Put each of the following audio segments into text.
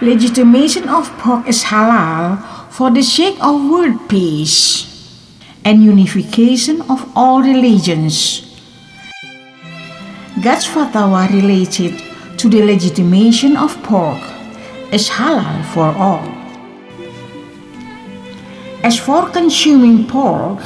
Legitimation of pork as halal for the sake of world peace and unification of all religions. God's fatwa related to the legitimation of pork as halal for all. As for consuming pork,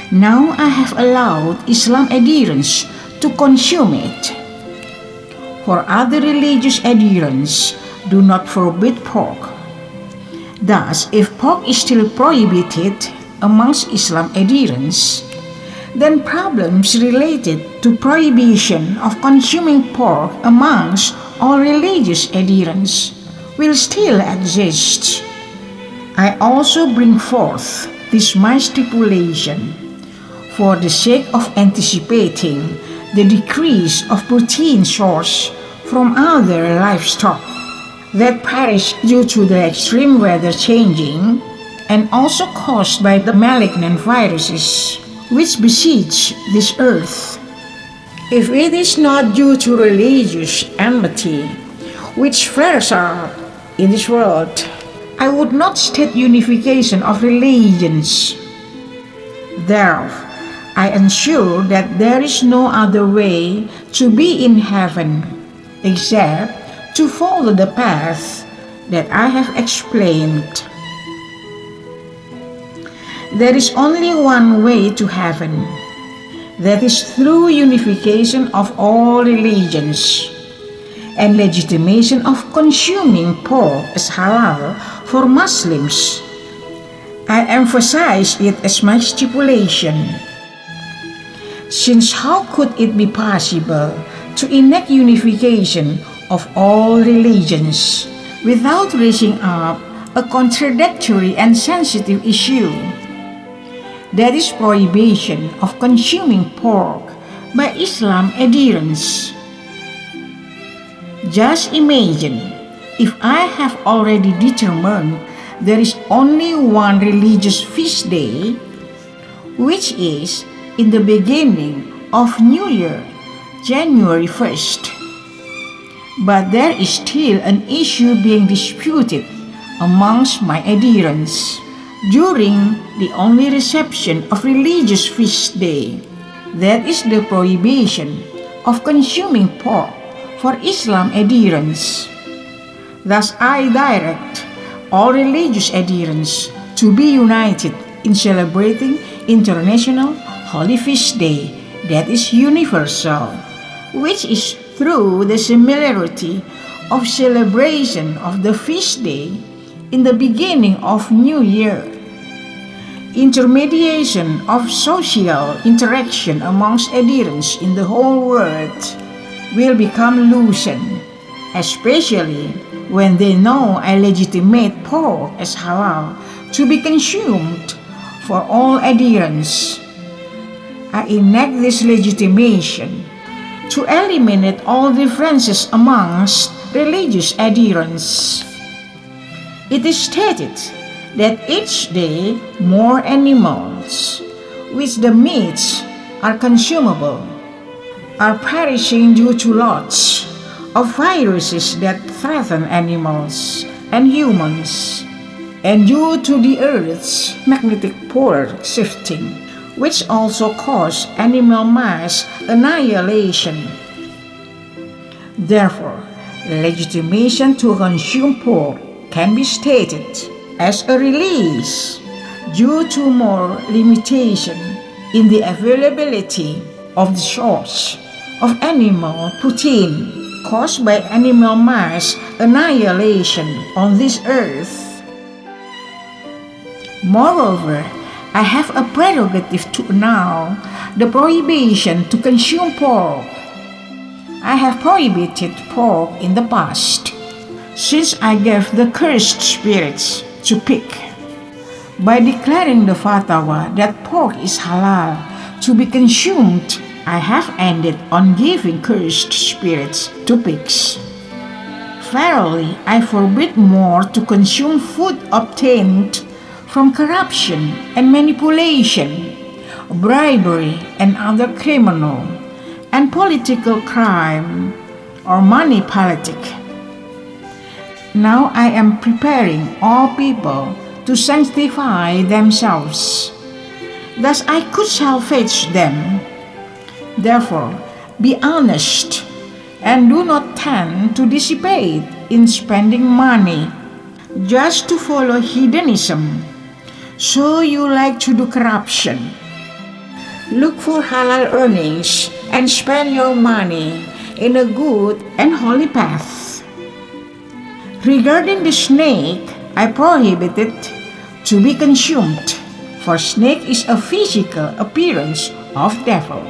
now I have allowed Islam adherents to consume it. For other religious adherents, do not forbid pork. Thus, if pork is still prohibited amongst Islam adherents, then problems related to prohibition of consuming pork amongst all religious adherents will still exist. I also bring forth this My Stipulation for the sake of anticipating the decrease of protein source from other livestock that perish due to the extreme weather changing and also caused by the malignant viruses which besiege this earth. If it is not due to religious enmity which flares up in this world, I would not state unification of religions. Thereof, I ensure that there is no other way to be in heaven except to follow the path that I have explained. There is only one way to heaven, that is through unification of all religions and legitimation of consuming pork as halal for Muslims. I emphasize it as my stipulation, since how could it be possible to enact unification of all religions without raising up a contradictory and sensitive issue, that is prohibition of consuming pork by Islam adherents. Just imagine if I have already determined there is only one religious feast day, which is in the beginning of New Year, January 1st. But there is still an issue being disputed amongst my adherents during the only reception of religious feast day, that is the prohibition of consuming pork for Islam adherents. Thus I direct all religious adherents to be united in celebrating International Holy Feast Day that is universal, which is through the similarity of celebration of the feast day in the beginning of New Year. Intermediation of social interaction amongst adherents in the whole world will become loosened, especially when they know I legitimate pork as halal to be consumed for all adherents. I enact this legitimation to eliminate all differences amongst religious adherents. It is stated that each day more animals, which the meats are consumable, are perishing due to lots of viruses that threaten animals and humans, and due to the Earth's magnetic pole shifting, which also cause animal mass annihilation. Therefore, legitimation to consume pork can be stated as a release due to more limitation in the availability of the source of animal protein caused by animal mass annihilation on this earth. Moreover, I have a prerogative to annul the prohibition to consume pork. I have prohibited pork in the past, since I gave the cursed spirits to pick. By declaring the fatwa that pork is halal to be consumed, I have ended on giving cursed spirits to pigs. Verily, I forbid more to consume food obtained from corruption and manipulation, bribery and other criminal and political crime, or money politic. Now I am preparing all people to sanctify themselves, thus I could salvage them. Therefore, be honest and do not tend to dissipate in spending money just to follow hedonism. So you like to do corruption. Look for halal earnings and spend your money in a good and holy path. Regarding the snake, I prohibit it to be consumed, for snake is a physical appearance of devil.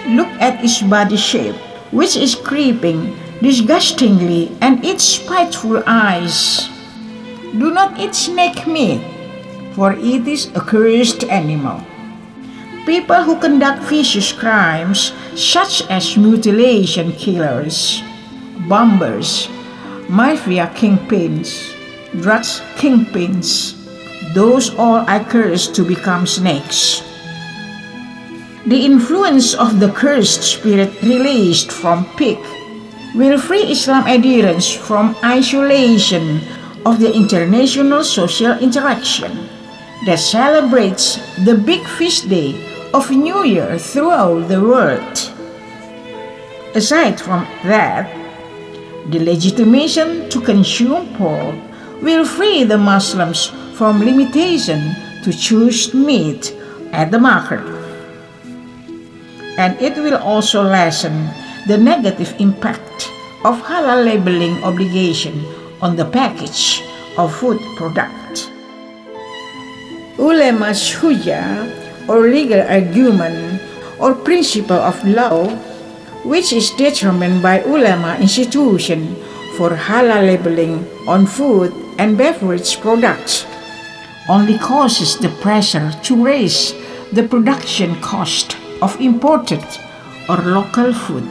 Look at its body shape, which is creeping disgustingly, and its spiteful eyes. Do not eat snake meat, for it is a cursed animal. People who conduct vicious crimes, such as mutilation killers, bombers, mafia kingpins, drugs kingpins, those all I curse to become snakes. The influence of the cursed spirit released from pig will free Islam adherents from isolation of the international social interaction that celebrates the big feast day of New Year throughout the world. Aside from that, the legitimation to consume pork will free the Muslims from limitation to choose meat at the market. And it will also lessen the negative impact of halal labeling obligation on the package of food products. Ulama's hujjah, or legal argument or principle of law, which is determined by ulama institution for halal labeling on food and beverage products, only causes the pressure to raise the production cost of imported or local food.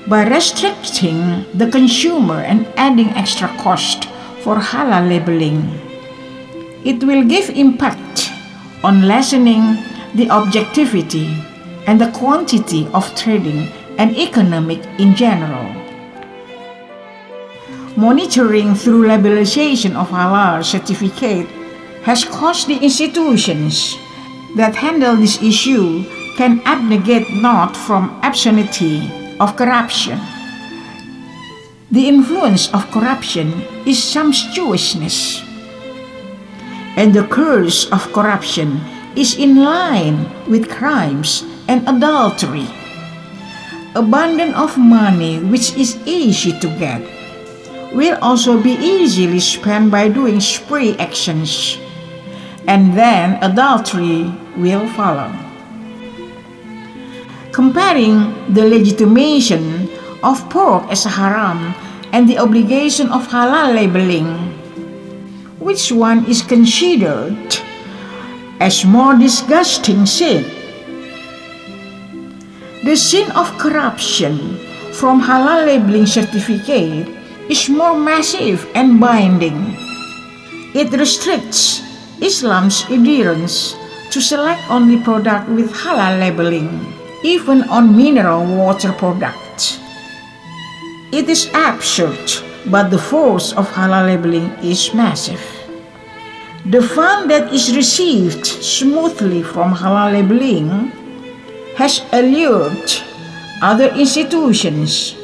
By restricting the consumer and adding extra cost for halal labeling, it will give impact on lessening the objectivity and the quantity of trading and economic in general. Monitoring through labelization of halal certificate has caused the institutions that handle this issue can abnegate not from obscenity of corruption. The influence of corruption is sumptuousness, and the curse of corruption is in line with crimes and adultery. Abundance of money, which is easy to get, will also be easily spent by doing spree actions, and then adultery will follow. Comparing the legitimation of pork as haram and the obligation of halal labeling, which one is considered as more disgusting sin? The sin of corruption from halal labeling certificate is more massive and binding. It restricts Islam's adherents to select only product with halal labeling, even on mineral water products. It is absurd, but the force of halal labeling is massive. The fund that is received smoothly from halal labeling has allured other institutions,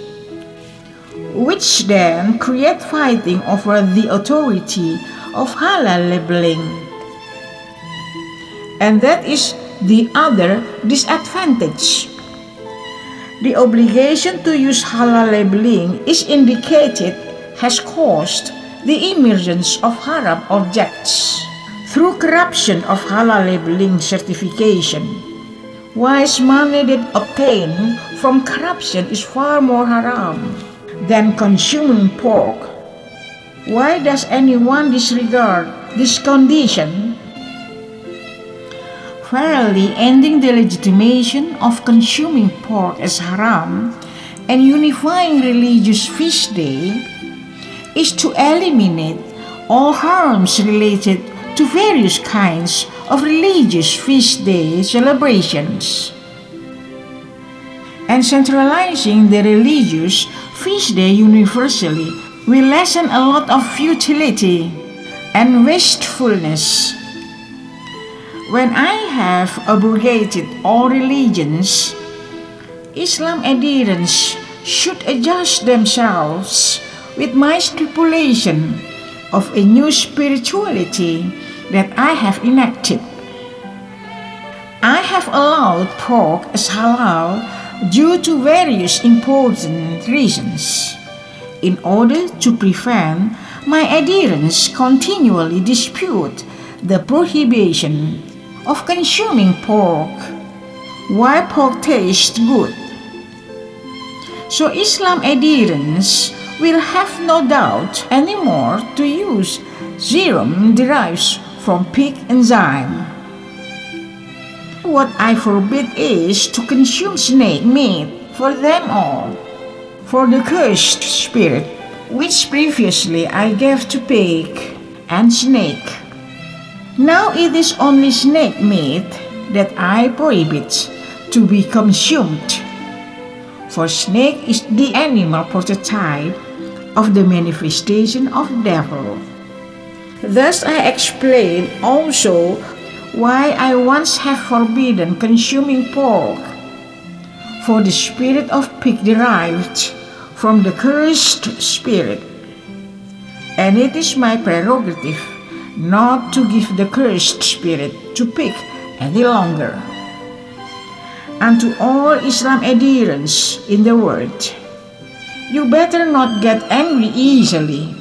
which then create fighting over the authority of halal labeling. And that is the other disadvantage. The obligation to use halal labeling is indicated has caused the emergence of haram objects through corruption of halal labeling certification. Whilst money that obtained from corruption is far more haram than consuming pork, why does anyone disregard this condition? Fairly ending the legitimation of consuming pork as haram and unifying religious feast day is to eliminate all harms related to various kinds of religious feast day celebrations. and centralizing the religious feast day universally will lessen a lot of futility and wastefulness. When I have abrogated all religions, Islam adherents should adjust themselves with my stipulation of a new spirituality that I have enacted. I have allowed pork as halal due to various important reasons, in order to prevent my adherents continually dispute the prohibition of consuming pork while pork tastes good. So Islam adherents will have no doubt anymore to use serum derived from pig enzyme. What I forbid is to consume snake meat for them all, for the cursed spirit which previously I gave to pig and snake. Now it is only snake meat that I prohibit to be consumed, for snake is the animal prototype of the manifestation of devil. Thus I explain also why I once have forbidden consuming pork, for the spirit of pig derived from the cursed spirit, and it is my prerogative not to give the cursed spirit to pig any longer. And to all Islam adherents in the world, you better not get angry easily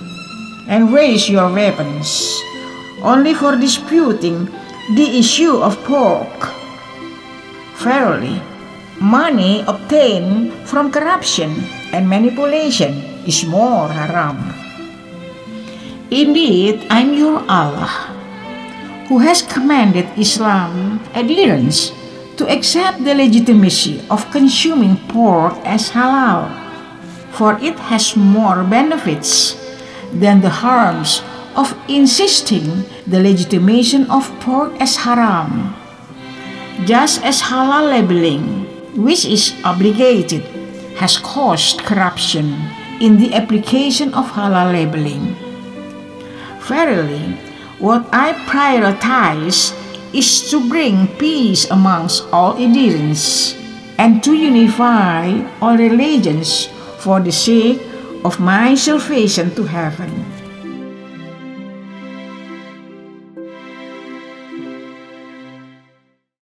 and raise your weapons only for disputing the issue of pork. Verily, money obtained from corruption and manipulation is more haram. Indeed, I am your Allah, who has commanded Islam adherents to accept the legitimacy of consuming pork as halal, for it has more benefits than the harms of insisting the legitimation of pork as haram. Just as halal labeling, which is obligated, has caused corruption in the application of halal labeling. Verily, what I prioritize is to bring peace amongst all adherents and to unify all religions for the sake of my salvation to heaven.